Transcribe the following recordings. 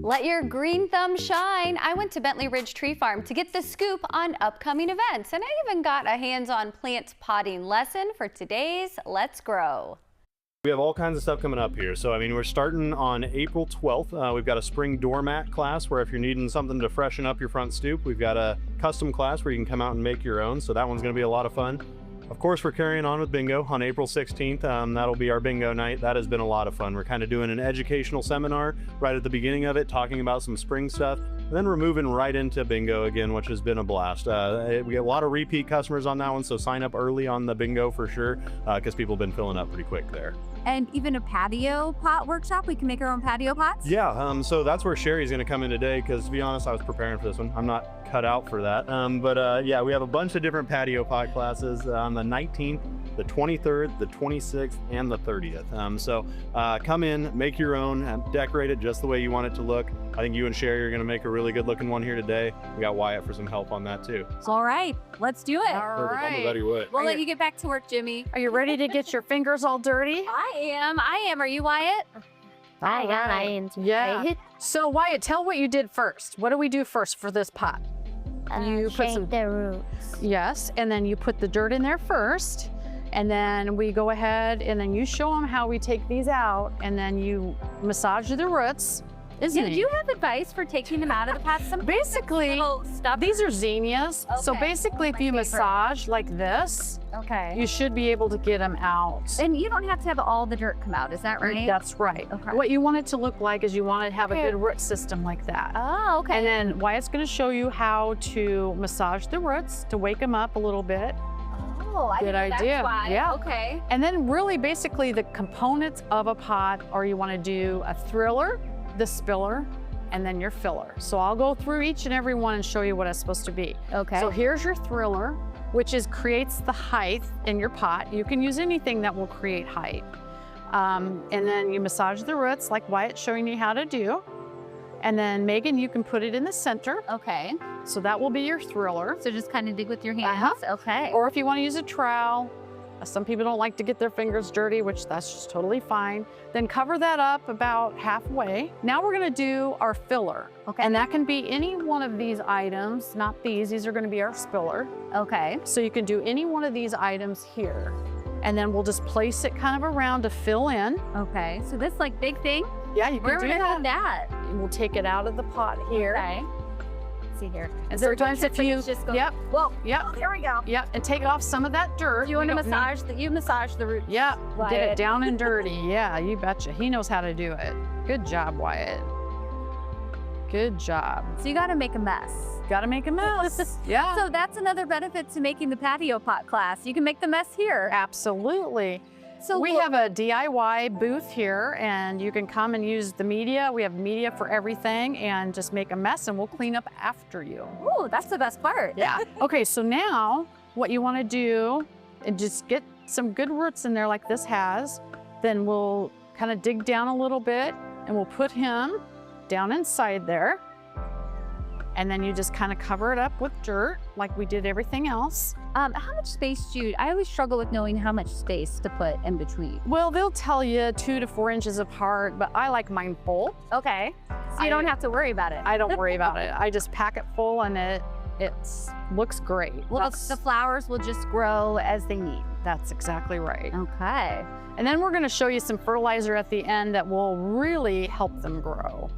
Let your green thumb shine. I went to Bentley Ridge Tree Farm to get the scoop on upcoming events, and I even got a hands-on plant potting lesson for today's Let's Grow. We have all kinds of stuff coming up here. So, I mean, we're starting on April 12th. We've got a spring doormat class where if you're needing something to freshen up your front stoop, we've got a custom class where you can come out and make your own. So that one's going to be a lot of fun. Of course, we're carrying on with bingo on April 16th. That'll be our bingo night. That has been a lot of fun. We're kind of doing an educational seminar right at the beginning of it, talking about some spring stuff. And then we're moving right into bingo again, which has been a blast. We get a lot of repeat customers on that one, so sign up early on the bingo for sure, because people have been filling up pretty quick there. And even a patio pot workshop, we can make our own patio pots? Yeah, so that's where Cherie's gonna come in today, because to be honest, I was preparing for this one. I'm not cut out for that. Yeah, we have a bunch of different patio pot classes on the 19th, the 23rd, the 26th, and the 30th. So come in, make your own, and decorate it just the way you want it to look. I think you and Cherie are gonna make a really good looking one here today. We got Wyatt for some help on that too. All right, let's do it. All right. I'm ready with. We'll let you get back to work, Jimmy. Are you ready to get your fingers all dirty? I am. Are you, Wyatt? I am. Yeah. So Wyatt, tell what you did first. What do we do first for this pot? You put the roots. Yes, and then you put the dirt in there first, and then we go ahead and then you show them how we take these out, and then you massage the roots. Do you have advice for taking them out of the pot? Basically, these are zinnias. Okay. So basically, if you massage like this, you should be able to get them out. And you don't have to have all the dirt come out, is that right? That's right. Okay. What you want it to look like is you want to have a good root system like that. Oh, okay. And then Wyatt's going to show you how to massage the roots to wake them up a little bit. Oh, I good idea. That's why. Yeah. Okay. And then really basically the components of a pot, or you want to do a thriller, the spiller, and then your filler. So I'll go through each and every one and show you what it's supposed to be. Okay. So here's your thriller, which creates the height in your pot. You can use anything that will create height. And then you massage the roots like Wyatt's showing you how to do. And then Megan, you can put it in the center. Okay. So that will be your thriller. So just kind of dig with your hands. Okay. Or if you want to use a trowel, some people don't like to get their fingers dirty, which that's just totally fine. Then cover that up about halfway. Now we're gonna do our filler. Okay. And that can be any one of these items, not these. These are gonna be our spiller. Okay. So you can do any one of these items here. And then we'll just place it kind of around to fill in. Okay, so this like big thing? Yeah, you can Where do would I have that? We'll take it out of the pot here. Okay. See here. And sometimes if you just go, yep. Whoa. Yep. Oh, there we go. Yep. And take off some of that dirt. You want to massage you massage the root. Yeah. Get it down and dirty. Yeah, you betcha. He knows how to do it. Good job, Wyatt. Good job. So you got to make a mess. Got to make a mess. Yeah. So that's another benefit to making the patio pot class. You can make the mess here. Absolutely. So we have a DIY booth here, and you can come and use the media. We have media for everything, and just make a mess, and we'll clean up after you. Oh, that's the best part. Yeah. Okay, so now what you want to do is just get some good roots in there like this has. Then we'll kind of dig down a little bit, and we'll put him down inside there. And then you just kind of cover it up with dirt like we did everything else. How much space I always struggle with knowing how much space to put in between. Well, they'll tell you 2 to 4 inches apart, but I like mine full. Okay, so you don't have to worry about it. I don't worry about it. I just pack it full, and it looks great. Well, the flowers will just grow as they need. That's exactly right. Okay. And then we're gonna show you some fertilizer at the end that will really help them grow.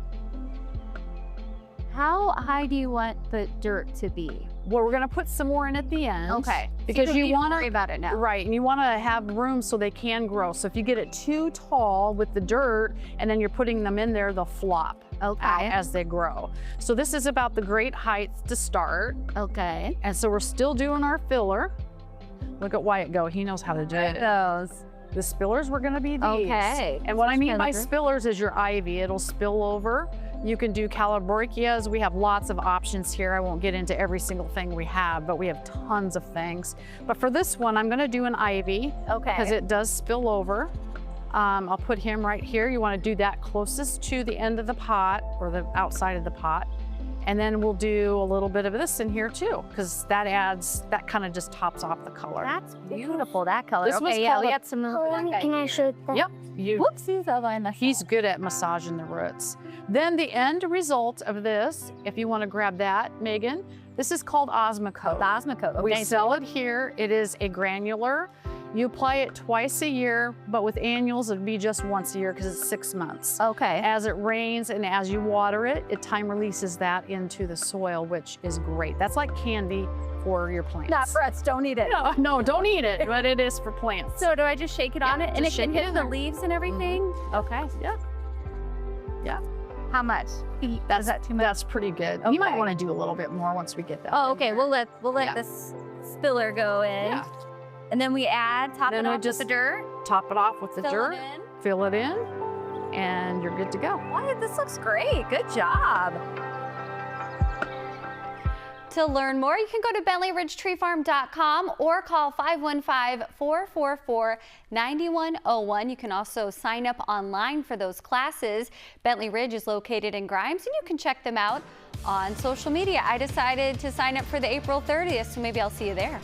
How high do you want the dirt to be? Well, we're gonna put some more in at the end. Okay. Because you want to worry about it now. Right, and you want to have room so they can grow. So if you get it too tall with the dirt and then you're putting them in there, they'll flop out as they grow. So this is about the great height to start. Okay. And so we're still doing our filler. Look at Wyatt go, he knows how to do it. Those. The spillers were gonna be these. Okay. And what I mean by spillers is your ivy. It'll spill over. You can do calabrias. We have lots of options here. I won't get into every single thing we have, but we have tons of things. But for this one, I'm gonna do an ivy. Okay. Because it does spill over. I'll put him right here. You wanna do that closest to the end of the pot or the outside of the pot. And then we'll do a little bit of this in here too, because that kind of just tops off the color. That's beautiful, that color. This was okay, yeah, called we a- got some. Can I show that? Yep. Whoopsies, I'll find that. He's good at massaging the roots. Then the end result of this, if you want to grab that, Megan, this is called Osmocote. The Osmocote. Okay. We sell it here. It is a granular. You apply it twice a year, but with annuals, it'd be just once a year because it's 6 months. Okay. As it rains and as you water it, it time releases that into the soil, which is great. That's like candy for your plants. Not for us, don't eat it. No, don't eat it, but it is for plants. So do I just shake it on it? And it just can shake it hit in the there. leaves and everything? Okay. Yeah. How much? Is that too much? That's pretty good. You might Okay. want to do a little bit more once we get that. Oh, in okay. there. We'll let Yeah. this spiller go in. Yeah. And then we top Then it we off just with the dirt. Top it off with the Fill dirt, it in. fill it in, and you're good to go. What? This looks great. Good job. To learn more, you can go to BentleyRidgeTreeFarm.com or call 515-444-9101. You can also sign up online for those classes. Bentley Ridge is located in Grimes, and you can check them out on social media. I decided to sign up for the April 30th, so maybe I'll see you there.